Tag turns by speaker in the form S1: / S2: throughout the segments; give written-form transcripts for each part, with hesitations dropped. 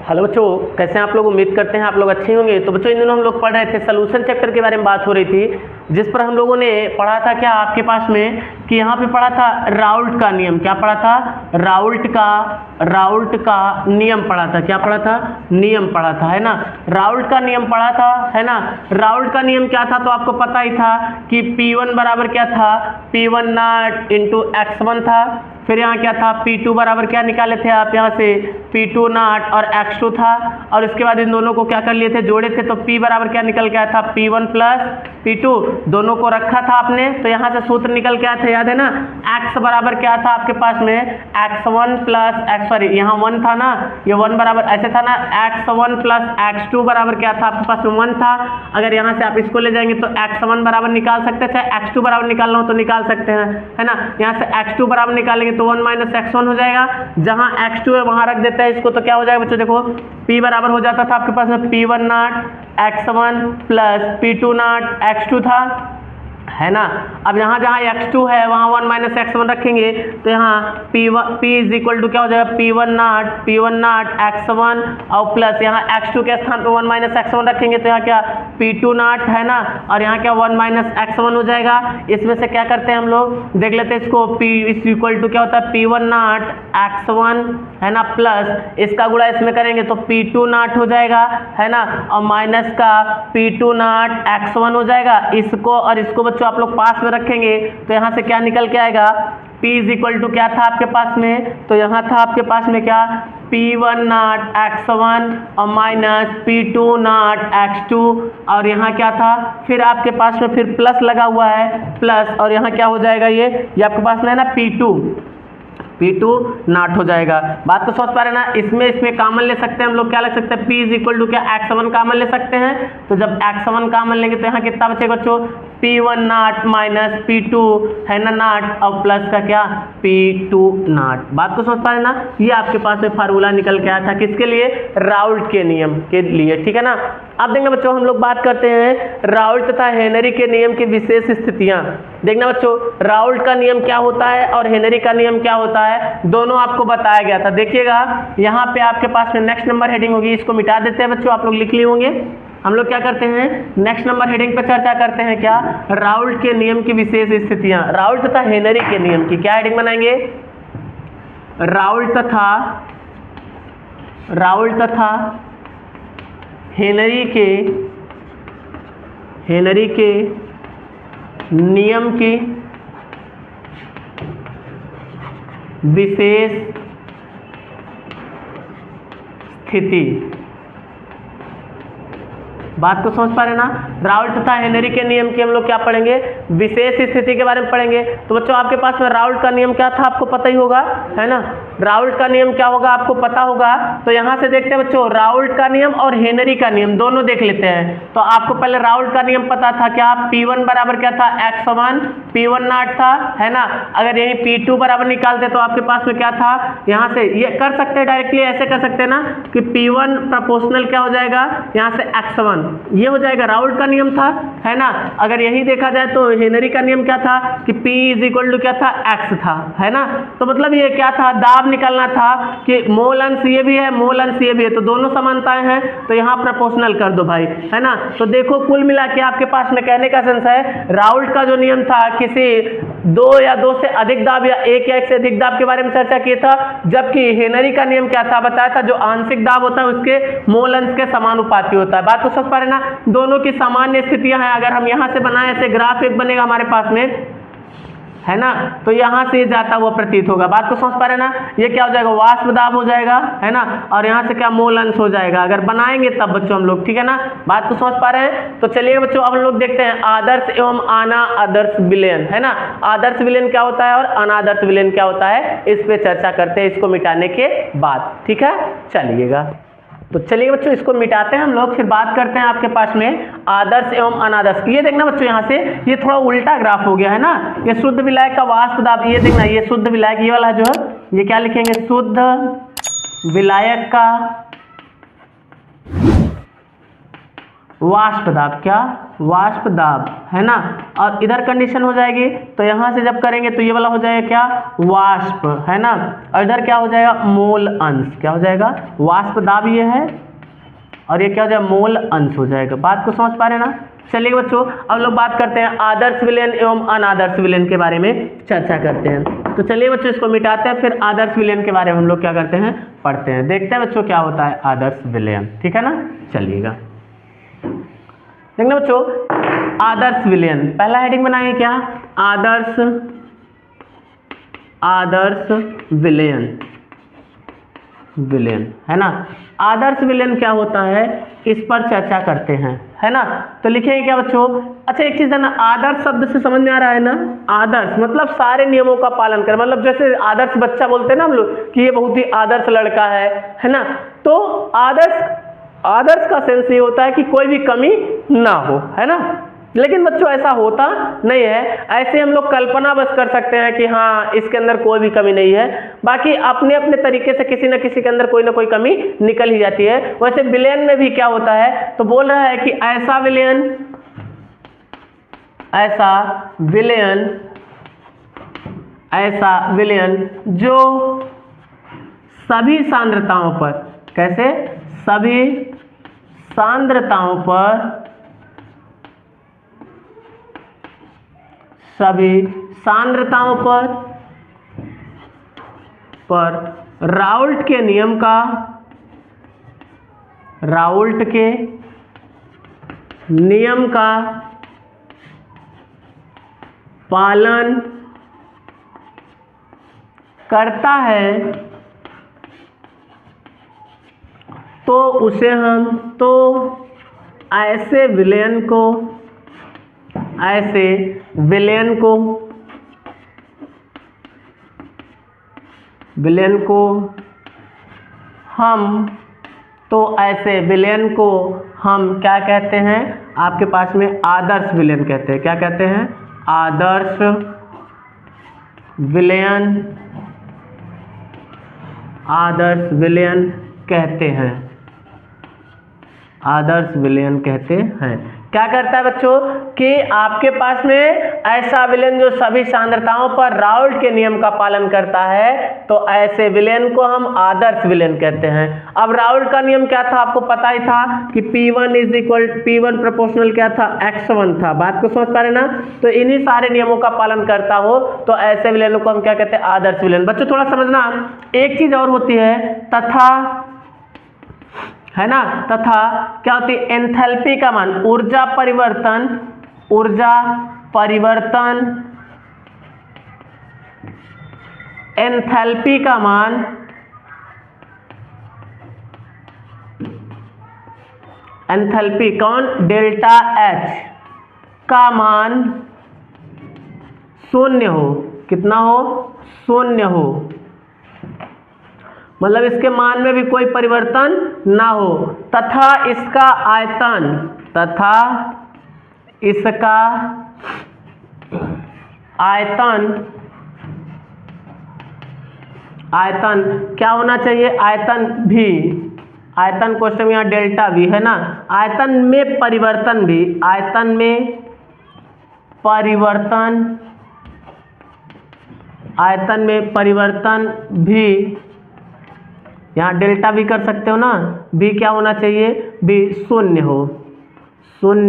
S1: Hello बच्चों, कैसे हैं आप लोग। उम्मीद करते हैं आप लोग अच्छे होंगे। तो बच्चों इन दिनों हम लोग पढ़ रहे थे सोल्यूशन चैप्टर के बारे में बात हो रही थी, जिस पर हम लोगों ने पढ़ा था क्या आपके पास में कि यहाँ पे पढ़ा था राउल्ट का नियम। क्या पढ़ा था? राउल्ट का नियम पढ़ा था। क्या पढ़ा था? नियम पढ़ा था, है ना। राउल्ट का नियम पढ़ा था, है ना। राउल्ट का नियम क्या था तो आपको पता ही था कि P1 बराबर क्या था, P1 नॉट इंटू x1 था। फिर यहाँ क्या था, P2 बराबर क्या निकाले थे आप यहाँ से, P2 नॉट और x2 था। और इसके बाद इन दोनों को क्या कर लिए थे, जोड़े थे, तो P बराबर क्या निकल के आया था, P1 प्लस P2। दोनों को रखा था आपने, तो यहाँ से सूत्र निकल के आया था, याद है ना। x बराबर क्या था आपके पास में, x1 प्लस x, सॉरी यहाँ 1 था ना, ये 1 बराबर ऐसे था ना, x1 प्लस x2 बराबर क्या था आपके पास में 1 था। अगर यहाँ से आप इसको ले जाएंगे तो x1 बराबर निकाल सकते हैं, चाहे x2 बराबर निकालना हो तो निकाल सकते हैं, है ना। यहाँ से x2 बराबर निकालेंगे तो 1 माइनस x1 हो जाएगा। जहाँ x2 है वहाँ रख देता है इसको, तो क्या हो जाएगा बच्चों, देखो P बराबर हो जाता था आपके पास में P1 not x1 plus P2 not x2 था, है ना। अब यहाँ जहाँ x2 है वहाँ 1 माइनस x1 रखेंगे, तो यहाँ P इज इक्वल टू क्या हो जाएगा, P1 नॉट x1 और प्लस यहाँ x2 के स्थान पे 1 माइनस x1 रखेंगे, तो यहाँ क्या P2 नॉट, है ना। और यहाँ क्या 1 माइनस x1 हो जाएगा। इसमें से क्या करते हैं हम लोग, देख लेते हैं इसको। P इज इक्वल टू क्या होता है, P1 नॉट x1, है ना, प्लस इसका गुणा इसमें करेंगे तो P2 नॉट हो जाएगा, है ना, और माइनस का P2 नॉट x1 हो जाएगा। इसको और इसको बच्चों आप लोग पास में रखेंगे तो यहाँ से क्या निकल के आएगा, P इज इक्वल टू क्या था आपके पास में, तो यहाँ था आपके पास में क्या, P1 नॉट x1 और माइनस P2 नॉट x2, और यहाँ क्या था, फिर आपके पास में फिर प्लस लगा हुआ है, प्लस, और यहाँ क्या हो जाएगा, ये आपके पास में है ना P2 नॉट हो जाएगा। बात तो समझ पा रहे ना। इसमें कॉमन ले सकते हैं हम लोग, क्या लग सकते हैं, P इज इक्वल टू क्या x1 कॉमन ले सकते हैं। तो जब x1 कॉमन लेंगे तो यहाँ कितना बचेगा बच्चों, P1 नॉट माइनस P2, है ना, नॉट, और प्लस का क्या, P2 नॉट। बात को समझ पा रहे ना। ये आपके पास में फार्मूला निकल के आया था, किसके लिए, राउल्ट के नियम के लिए, ठीक है ना। अब देखना बच्चों हम लोग बात करते हैं राउल्ट तथा हेनरी के नियम की विशेष स्थितियां। देखना बच्चों राउल्ट का नियम क्या होता है और हेनरी का नियम क्या होता है, दोनों आपको बताया गया था। देखिएगा यहाँ पे आपके पास में नेक्स्ट नंबर हेडिंग होगी, इसको मिटा देते हैं बच्चों, आप लोग लिख लिए होंगे। हम लोग क्या करते हैं, नेक्स्ट नंबर हेडिंग पे चर्चा करते हैं, क्या, राउल्ट के नियम की विशेष स्थितियां। राउल्ट तथा हेनरी के नियम की क्या हेडिंग बनाएंगे, राउल्ट तथा हेनरी के नियम की विशेष स्थिति। बात को समझ पा रहे ना। राउल्ट तथा हेनरी के नियम की हम लोग क्या पढ़ेंगे, विशेष स्थिति के बारे में पढ़ेंगे। तो बच्चों आपके पास में राउल्ट का नियम क्या था आपको पता ही होगा, है ना। राउल्ट का नियम क्या होगा आपको पता होगा। तो यहाँ से देखते हैं बच्चों, राउल्ट का नियम और हेनरी का नियम दोनों देख लेते हैं। तो आपको पहले राउल्ट का नियम पता था, क्या, P1 बराबर क्या था, x1, P1 नॉट था, है ना। अगर यही P2 बराबर निकालते तो आपके पास में क्या था, यहाँ से ये कर सकते हैं डायरेक्टली, ऐसे कर सकते हैं ना कि P1 प्रोपोर्शनल क्या हो जाएगा, यहाँ से x1, ये हो जाएगा, राउल्ट का नियम था, है ना। अगर यही देखा जाए तो हेनरी का नियम क्या था कि P इज इक्वल टू क्या था, x था, है ना। तो मतलब ये क्या था, दाब निकालना था कि मोल अंश ये भी है, मोल अंश ये भी है, तो दोनों समानताएं हैं, तो यहाँ प्रोपोर्शनल कर दो भाई, है ना। तो देखो कुल मिला के आपके पास में कहने का सेंस है, राउल्ट का जो नियम था किसी दो या दो से अधिक दाब या एक से अधिक दाब के बारे में चर्चा किया था, जबकि हेनरी का नियम क्या था, बताया था, जो आंशिक दाब होता है उसके मोल अंश के समानुपाती होता है। बात को समझ पा रहे ना। दोनों की सामान्य स्थितियां हैं। अगर हम यहां से बनाए ऐसे ग्राफ एक बनेगा हमारे पास में, है ना, तो यहां से जाता हुआ प्रतीत होगा। बात को समझ पा रहे ना। ये क्या हो जाएगा, वाष्प दाब हो जाएगा, है ना, और यहां से क्या, मोल अंश हो जाएगा। अगर बनाएंगे तब बच्चों हम लोग, ठीक है ना। बात को समझ पा रहे हैं। तो चलिए बच्चों अब हम लोग देखते हैं आदर्श एवं अनादर्श विलयन, है ना। आदर्श विलयन क्या होता है और अनादर्श विलयन क्या होता है, इस पे चर्चा करते हैं इसको मिटाने के बाद, ठीक है। चलिएगा, तो चलिए बच्चों इसको मिटाते हैं हम लोग, फिर बात करते हैं आपके पास में आदर्श एवं अनादर्श। ये देखना बच्चों यहाँ से ये थोड़ा उल्टा ग्राफ हो गया, है ना। ये शुद्ध विलायक का वाष्प दाब, ये देखना, ये शुद्ध विलायक ये वाला जो है, ये क्या लिखेंगे, शुद्ध विलायक का वाष्प दाब, क्या वाष्प दाब, है ना। और इधर कंडीशन हो जाएगी तो यहाँ से जब करेंगे तो ये वाला हो जाएगा क्या, वाष्प, है ना। और इधर क्या हो जाएगा, मोल अंश, क्या हो जाएगा, वाष्प दाब ये है और ये क्या हो जाएगा, मोल अंश हो जाएगा। बात को समझ पा रहे हैं ना। चलिए बच्चों अब लोग बात करते हैं आदर्श विलयन एवं अनादर्श विलयन के बारे में चर्चा करते हैं। तो चलिए बच्चों इसको मिटाते हैं, फिर आदर्श विलयन के बारे में हम लोग क्या करते हैं, पढ़ते हैं। देखते हैं बच्चों क्या होता है आदर्श विलयन, ठीक है ना। चलिएगा देखना बच्चों, आदर्श विलयन, पहला हेडिंग बनाएंगे क्या, आदर्श विलयन, विलयन, है ना। आदर्श विलयन क्या होता है इस पर चर्चा करते हैं, है ना। तो लिखेंगे क्या बच्चों, अच्छा एक चीज है ना, आदर्श शब्द से समझ में आ रहा है ना, आदर्श मतलब सारे नियमों का पालन कर, मतलब जैसे आदर्श बच्चा बोलते हैं ना हम लोग कि ये बहुत ही आदर्श लड़का है ना। तो आदर्श का सेंस ये होता है कि कोई भी कमी ना हो, है ना। लेकिन बच्चों ऐसा होता नहीं है, ऐसे हम लोग कल्पना बस कर सकते हैं कि हाँ इसके अंदर कोई भी कमी नहीं है, बाकी अपने अपने तरीके से किसी न किसी के अंदर कोई ना कोई कमी निकल ही जाती है। वैसे विलयन में भी क्या होता है, तो बोल रहा है कि ऐसा विलयन जो सभी सांद्रताओं पर, कैसे, सभी सांद्रताओं पर राउल्ट के नियम का पालन करता है तो उसे हम, तो ऐसे विलयन को हम क्या कहते हैं, आपके पास में आदर्श विलयन कहते हैं। क्या कहते हैं, आदर्श विलयन कहते हैं, आदर्श विलयन कहते हैं। क्या करता है बच्चों कि आपके पास में ऐसा विलयन जो सभी सांद्रताओं पर राउल्ट के नियम का पालन करता है तो ऐसे विलयन को हम आदर्श विलयन कहते हैं। अब राउल्ट का नियम क्या था, आपको पता ही था कि P1 प्रोपोर्शनल क्या था, X1 था। बात को समझ पा रहे ना। तो इन्हीं सारे नियमों का पालन करता हो तो ऐसे विलयनों को हम क्या कहते हैं, आदर्श विलयन। बच्चों थोड़ा समझना, एक चीज और होती है तथा, है ना, तथा क्या होती है, एंथैल्पी का मान, ऊर्जा परिवर्तन एंथैल्पी का मान, एंथैल्पी कौन, डेल्टा H का मान शून्य हो, कितना हो, शून्य हो, मतलब इसके मान में भी कोई परिवर्तन ना हो, तथा इसका आयतन क्या होना चाहिए, आयतन भी, आयतन क्वेश्चन यहाँ डेल्टा भी, है ना। आयतन में परिवर्तन भी, यहाँ डेल्टा भी कर सकते हो ना, भी क्या होना चाहिए, भी शून्य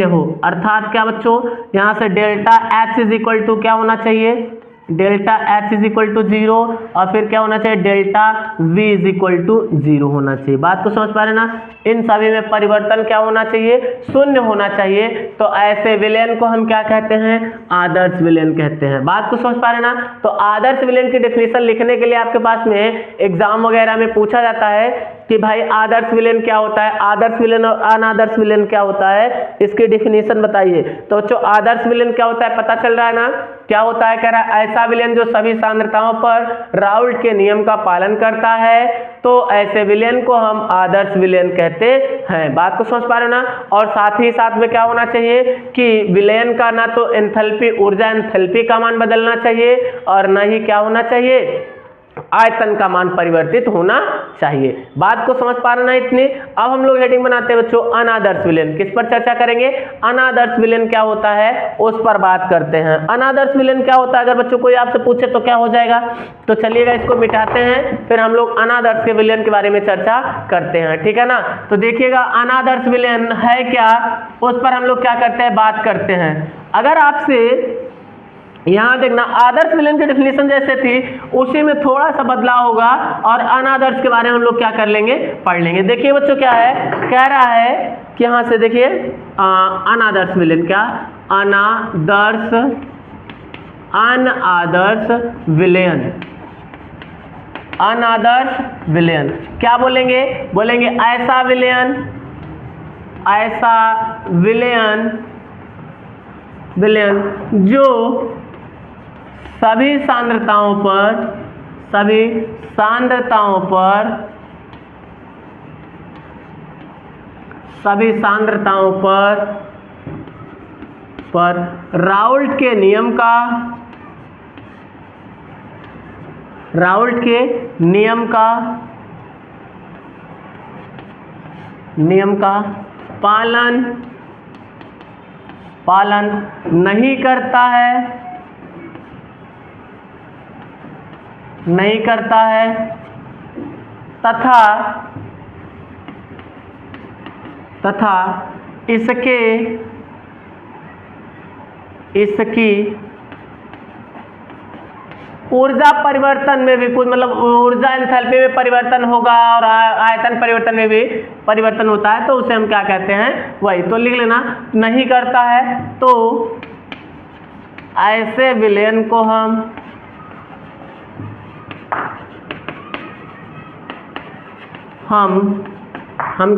S1: हो। अर्थात क्या बच्चों, यहाँ से delta H is equal to क्या होना चाहिए, delta H is equal to 0 और फिर क्या होना चाहिए, delta V is equal to 0 होना चाहिए। बात को समझ पा रहे ना। इन सभी में परिवर्तन क्या होना चाहिए, शून्य होना चाहिए। तो ऐसे विलयन को हम क्या कहते हैं, आदर्श विलयन कहते हैं। बात को समझ पा रहे ना। तो आदर्श विलयन की डेफिनेशन लिखने के लिए आपके पास में एग्जाम वगैरह में पूछा जाता है कि भाई आदर्श विलयन क्या होता है, आदर्श विलयन और अनादर्श विलयन क्या होता है, इसकी डेफिनेशन बताइए। तो बच्चों आदर्श विलयन क्या होता है पता चल रहा है ना, क्या होता है, कह रहा है ऐसा विलयन जो सभी सांद्रताओं पर राउल्ट के नियम का पालन करता है तो ऐसे विलयन को हम आदर्श विलयन कहते हैं। बात को समझ पा रहे हो ना। और साथ ही साथ में क्या होना चाहिए कि विलयन का ना तो एंथैल्पी, ऊर्जा एंथैल्पी का मान बदलना चाहिए और ना ही क्या होना चाहिए, आयतन का मान परिवर्तित होना चाहिए। बात को समझ पा रहे हैं इतनी। अब हम लोग हेडिंग बनाते हैं बच्चों अनादर्श विलयन। किस पर चर्चा करेंगे? अनादर्श विलयन क्या होता है उस पर बात करते हैं। अनादर्श विलयन क्या होता है अगर बच्चों कोई आपसे पूछे तो क्या हो जाएगा? तो चलिएगा इसको मिटाते हैं, फिर हम लोग अनादर्श के विलयन के बारे में चर्चा करते हैं, ठीक है ना। तो देखिएगा अनादर्श विलयन है क्या, उस पर हम लोग क्या करते हैं, बात करते हैं। अगर आपसे यहाँ देखना आदर्श विलयन की डेफिनेशन जैसे थी उसी में थोड़ा सा बदलाव होगा और अनादर्श के बारे में हम लोग क्या कर लेंगे, पढ़ लेंगे। देखिए बच्चों क्या है, कह रहा है कि यहाँ से देखिए अनादर्श विलयन, क्या अनादर्श विलयन, अनादर्श विलयन क्या बोलेंगे? बोलेंगे ऐसा विलयन, ऐसा विलयन जो सभी सांद्रताओं पर राउल्ट के नियम का पालन नहीं करता है तथा इसकी ऊर्जा परिवर्तन में भी कुछ मतलब ऊर्जा एंथैल्पी में परिवर्तन होगा और आयतन परिवर्तन में भी परिवर्तन होता है, तो उसे हम क्या कहते हैं, वही तो लिख लेना। नहीं करता है तो ऐसे विलयन को हम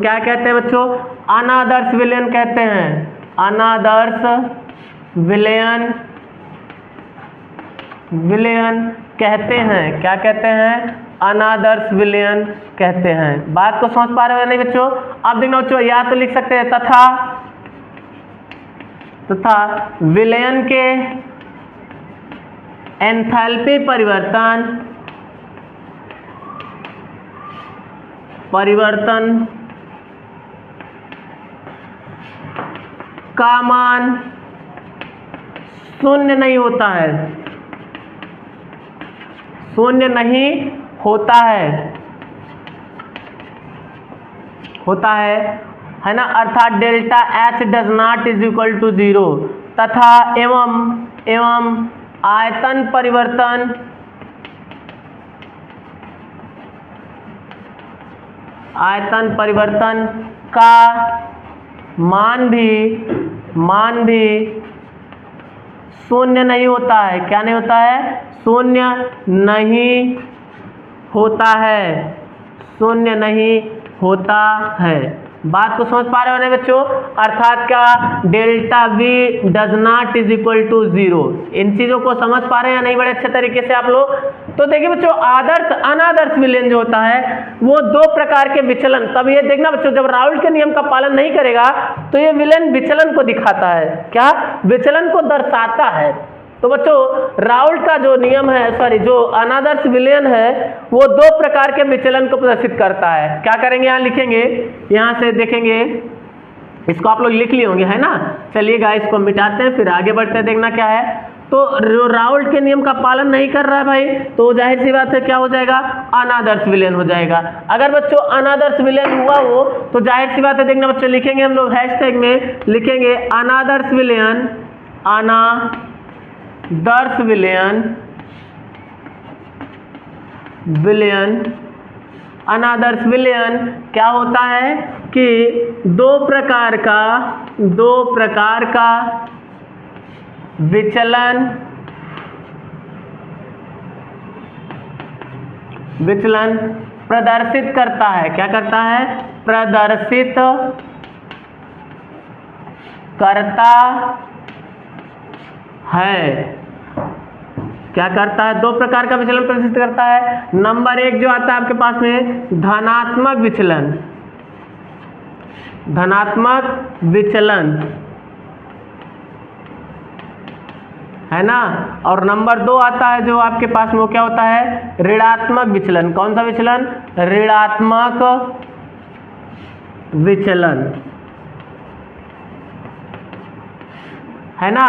S1: क्या कहते हैं बच्चों, अनादर्श विलयन कहते हैं। अनादर्श विलयन कहते हैं, क्या कहते हैं, अनादर्श विलयन कहते हैं। बात को समझ पा रहे हो नहीं बच्चों? अब देखना बच्चों, या तो लिख सकते हैं तथा विलयन के एंथैल्पी परिवर्तन का मान शून्य नहीं होता है, है ना, अर्थात delta H does not is equal to 0 तथा एवं आयतन परिवर्तन का मान भी शून्य नहीं होता है। क्या नहीं होता है? शून्य नहीं होता है। बात को समझ पा रहे हो ना बच्चों? अर्थात क्या, delta V does not is equal to 0। इन चीजों को समझ पा रहे हैं या नहीं बड़े अच्छे तरीके से आप लोग? तो देखिए बच्चों, आदर्श अनादर्श विलयन जो होता है वो दो प्रकार के विचलन, तब ये देखना बच्चों, जब राउल्ट के नियम का पालन नहीं करेगा तो ये विलयन विचलन को दिखाता है। क्या? विचलन को दर्शाता है। तो बच्चों राउल्ट का जो नियम है, जो अनादर्श विलयन है वो दो प्रकार के विचलन को प्रदर्शित करता है। क्या करेंगे, यहाँ लिखेंगे, यहाँ से देखेंगे, इसको आप लोग लिख लिए होंगे, है ना। चलिएगा इसको मिटाते हैं, फिर आगे बढ़ते हैं, देखना क्या है। तो जो राउल्ट के नियम का पालन नहीं कर रहा है भाई, तो जाहिर सी बात है क्या हो जाएगा, अनादर्श विलयन हो जाएगा। अगर बच्चों अनादर्श विलयन हुआ हो तो जाहिर सी बात है, देखना बच्चों, लिखेंगे हम लोग हैशटैग में लिखेंगे अनादर्श विलयन, अनादर्श विलयन, अनादर्श विलयन क्या होता है कि दो प्रकार का विचलन प्रदर्शित करता है। क्या करता है? प्रदर्शित करता है। क्या करता है? दो प्रकार का विचलन प्रदर्शित करता है। नंबर एक जो आता है आपके पास में, धनात्मक विचलन, है ना। और नंबर 2 आता है जो आपके पास में, वो क्या होता है, ऋणात्मक विचलन। कौन सा विचलन, ऋणात्मक विचलन, है ना।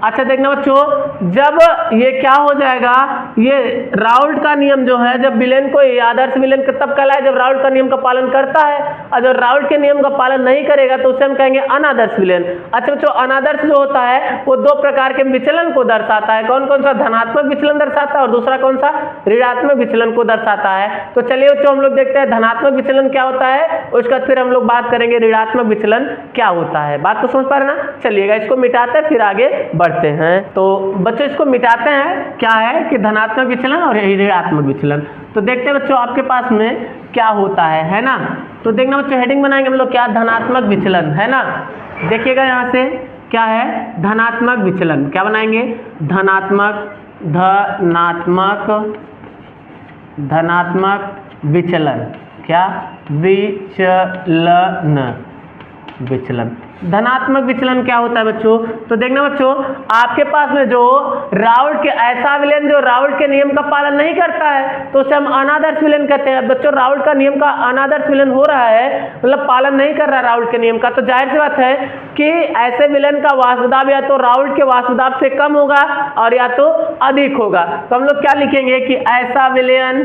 S1: अच्छा देखना बच्चों, जब ये क्या हो जाएगा, ये राउल्ट का नियम जो है, जब विलेन को आदर्श विलेन तब कहलाए जब राउल्ट का नियम का पालन करता है, और जब राउल्ट के नियम का पालन नहीं करेगा तो उसे हम कहेंगे अनादर्श विलेन। अच्छा बच्चों, अनादर्श जो होता है वो 2 प्रकार के विचलन को दर्शाता है। कौन कौन सा, धनात्मक विचलन दर्शाता है और दूसरा कौन सा, ऋणात्मक विचलन को दर्शाता है। तो चलिए बच्चों हम लोग देखते हैं धनात्मक विचलन क्या होता है, उसके बाद फिर हम लोग बात करेंगे ऋणात्मक विचलन क्या होता है। बात को समझ पा रहे ना। चलिएगा इसको मिटाते हैं फिर आगे बढ़ते हैं। तो बच्चों इसको मिटाते हैं, क्या है कि धनात्मक विचलन और ऋणात्मक विचलन। तो देखते हैं बच्चों आपके पास में क्या होता है ना। तो देखना बच्चों, हेडिंग बनाएंगे हम लोग क्या, धनात्मक विचलन, है ना। देखिएगा यहाँ से क्या है, धनात्मक विचलन, क्या बनाएंगे, धनात्मक विचलन, क्या, विचलन। धनात्मक विचलन क्या होता है बच्चों, तो देखना बच्चों आपके पास में जो राउल्ट के ऐसा विलेन जो राउल्ट के नियम का पालन नहीं करता है तो उसे हम अनादर्श विलेन कहते हैं। बच्चों राउल्ट का नियम का अनादर्श विलेन हो रहा है, मतलब पालन नहीं कर रहा राउल्ट के नियम का, तो जाहिर सी बात है कि ऐसे विलेन का वाष्पदाब या तो राउल्ट के वाष्पदाब से कम होगा और या तो अधिक होगा। तो हम लोग क्या लिखेंगे कि ऐसा विलेन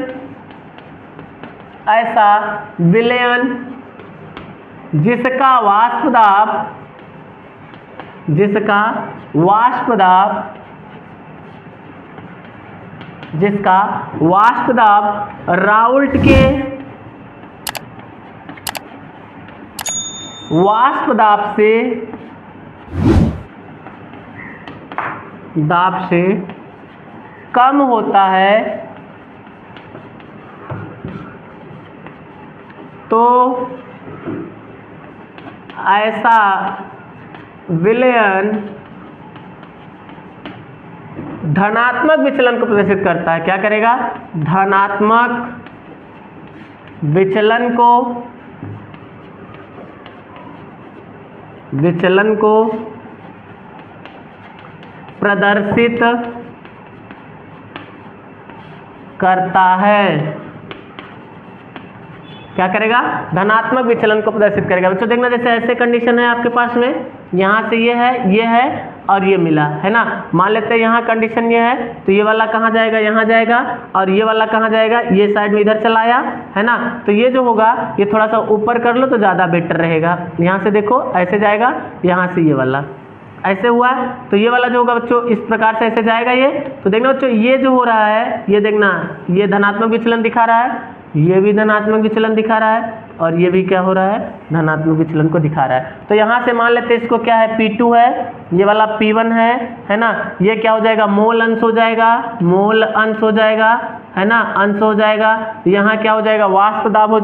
S1: जिसका वाष्पदाब राउल्ट के वाष्पदाब से कम होता है तो ऐसा विलयन धनात्मक विचलन को प्रदर्शित करता है। क्या करेगा, धनात्मक विचलन को प्रदर्शित करता है। क्या करेगा, धनात्मक विचलन को प्रदर्शित करेगा। बच्चों देखना, जैसे ऐसे कंडीशन है आपके पास में, यहाँ से ये है और ये मिला, है ना। मान लेते हैं यहाँ कंडीशन ये है, तो ये वाला कहाँ जाएगा, यहाँ जाएगा, और ये वाला कहाँ जाएगा, ये साइड में इधर चला आया, है ना। तो ये जो होगा ये थोड़ा सा ऊपर कर लो तो ज़्यादा बेटर रहेगा। यहाँ से देखो ऐसे जाएगा, यहाँ से ये वाला ऐसे हुआ है, तो ये वाला जो होगा बच्चों इस प्रकार से ऐसे जाएगा ये। तो देखना बच्चों ये जो हो रहा है, ये देखना, ये धनात्मक विचलन दिखा रहा है, ये भी धनात्मक विचलन दिखा रहा है, और ये भी क्या हो रहा है, धनात्मक विचलन को दिखा रहा है। तो यहाँ से मान लेते हैं इसको क्या है, P2 है, ये वाला P1 है ना। ये क्या हो जाएगा, मोल अंश हो जाएगा, है ना, अंश हो जाएगा। यहाँ क्या हो जाएगा, वाष्पदाब हो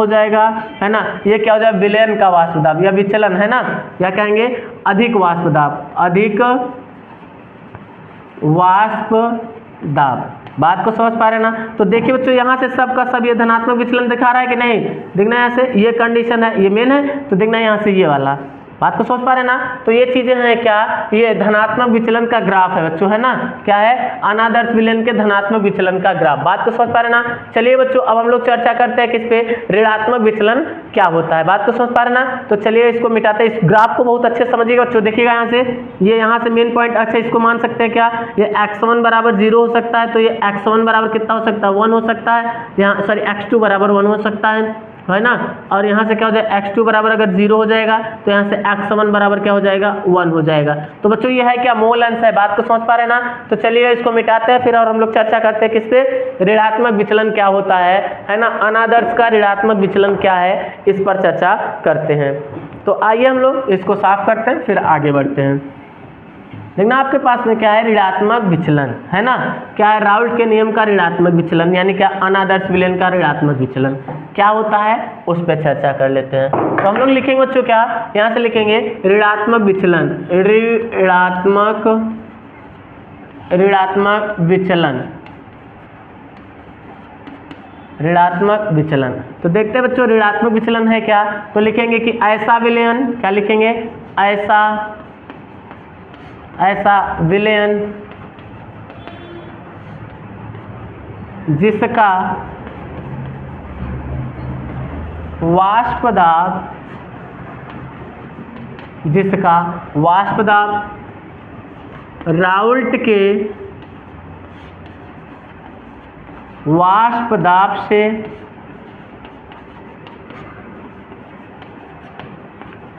S1: जाएगा, है ना। ये क्या हो जाएगा, विलयन का वाष्पदाब या विचलन, है ना, या कहेंगे अधिक वाष्पदाब। बात को समझ पा रहे हैं ना। तो देखिए बच्चों यहाँ से सब का सब ये धनात्मक विचलन दिखा रहा है कि नहीं, देखना यहाँ से ये कंडीशन है, ये मेन है, तो देखना यहाँ से ये वाला। बात को समझ पा रहे हैं ना। तो ये चीजें हैं क्या, ये धनात्मक विचलन का ग्राफ है बच्चों, है ना। क्या है, अनादर्श विलयन के धनात्मक विचलन का ग्राफ। बात को समझ पा रहे हैं ना। चलिए बच्चों अब हम लोग चर्चा करते हैं किस पे, ऋणात्मक विचलन क्या होता है। बात को समझ पा रहे हैं ना। तो चलिए इसको मिटाते हैं। इस ग्राफ को बहुत अच्छे समझिएगा बच्चों। देखिएगा यहाँ से, ये यहाँ से मेन पॉइंट, अच्छा इसको मान सकते हैं क्या, ये x1 बराबर 0 हो सकता है, तो ये x1 बराबर कितना हो सकता है, 1 हो सकता है। यहाँ सॉरी x2 बराबर 1 हो सकता है ना। और यहाँ से क्या हो जाएगा, x2 बराबर अगर 0 हो जाएगा तो यहाँ से x1 बराबर क्या हो जाएगा, 1 हो जाएगा। तो बच्चों ये है क्या, मोल अंश है। बात को समझ पा रहे हैं ना। तो चलिए इसको मिटाते हैं फिर, और हम लोग चर्चा करते हैं किस पे, ऋणात्मक विचलन क्या होता है ना, अनादर्श का ऋणात्मक विचलन क्या है, इस पर चर्चा करते हैं। तो आइए हम लोग इसको साफ करते हैं फिर आगे बढ़ते हैं। देखना आपके पास में क्या है, ऋणात्मक विचलन, है ना। क्या है, राउल्ट के नियम का ऋणात्मक विचलन, यानी क्या, अनादर्श विलयन का ऋणात्मक विचलन क्या होता है, उस पर चर्चा कर लेते हैं। तो हम लोग लिखेंगे बच्चों क्या, यहाँ से लिखेंगे ऋणात्मक विचलन, ऋणात्मक विचलन। तो देखते हैं बच्चों ऋणात्मक विचलन है क्या, तो लिखेंगे कि ऐसा विलयन, क्या लिखेंगे, ऐसा ऐसा विलयन जिसका वाष्प दाब राउल्ट के वाष्प दाब से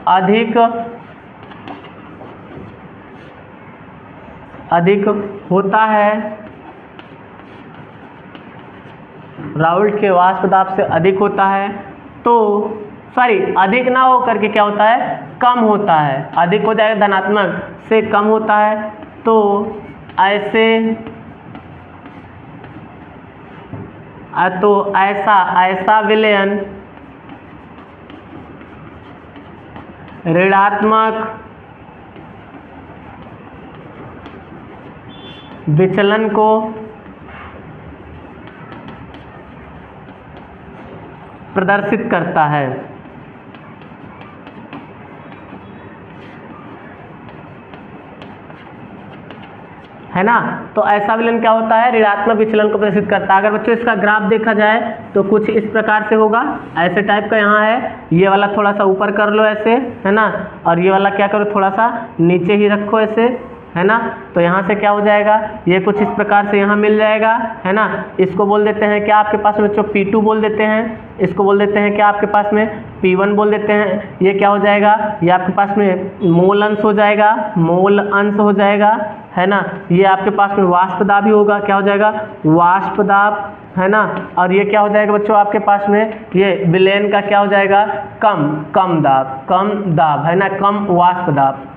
S1: अधिक होता है, राउल्ट के वाष्प दाब से अधिक होता है, तो अधिक ना हो करके क्या होता है, कम होता है। अधिक हो जाएगा, धनात्मक से कम होता है, तो ऐसा विलयन ऋणात्मक विचलन को प्रदर्शित करता है ना। तो ऐसा विलयन क्या होता है, ऋणात्मक विचलन को प्रदर्शित करता है। अगर बच्चों इसका ग्राफ देखा जाए तो कुछ इस प्रकार से होगा, ऐसे टाइप का यहाँ है, ये वाला थोड़ा सा ऊपर कर लो ऐसे, है ना, और ये वाला क्या करो, थोड़ा सा नीचे ही रखो ऐसे, है ना। तो यहाँ से क्या हो जाएगा, ये कुछ इस प्रकार से यहाँ मिल जाएगा, है ना। इसको बोल देते हैं क्या आपके पास में बच्चों, P2 बोल देते हैं, इसको बोल देते हैं क्या आपके पास में P1 बोल देते हैं। ये क्या हो जाएगा, ये आपके पास में मोल अंश हो जाएगा, है ना। ये आपके पास में वाष्प दाब ही होगा, क्या हो जाएगा, वाष्प दाब, है ना। और ये क्या हो जाएगा बच्चों आपके पास में, ये विलयन का क्या हो जाएगा, कम दाब, है ना, कम वाष्प दाब,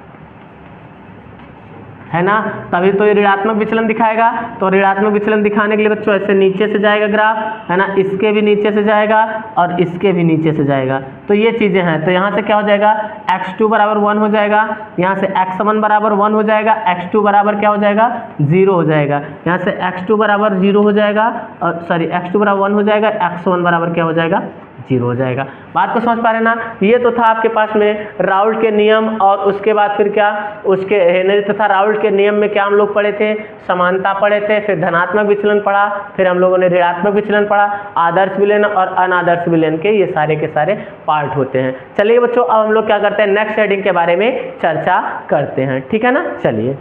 S1: है ना। तभी तो ये ऋणात्मक विचलन दिखाएगा। तो ऋणात्मक विचलन दिखाने के लिए बच्चों ऐसे नीचे से जाएगा ग्राफ, है ना, इसके भी नीचे से जाएगा और इसके भी नीचे से जाएगा। तो ये चीज़ें हैं। तो यहाँ से क्या हो जाएगा, x2 बराबर 1 हो जाएगा, यहाँ से x1 बराबर 1 हो जाएगा, x2 बराबर क्या हो जाएगा, 0 हो जाएगा। यहाँ से x2 बराबर 0 हो जाएगा, और x2 बराबर 1 हो जाएगा, x1 बराबर क्या हो जाएगा, 0 हो जाएगा। बात को समझ पा रहे ना। ये तो था आपके पास में राउल्ट के नियम, और उसके बाद फिर क्या, उसके हेनरी तथा राउल्ट के नियम में क्या हम लोग पढ़े थे, समानता पढ़े थे, फिर धनात्मक विचलन पढ़ा, फिर हम लोगों ने ऋणात्मक विचलन पढ़ा, आदर्श विलयन और अनादर्श विलयन के ये सारे के सारे पार्ट होते हैं। चलिए बच्चों, अब हम लोग क्या करते हैं, नेक्स्ट हेडिंग के बारे में चर्चा करते हैं, ठीक है ना। चलिए।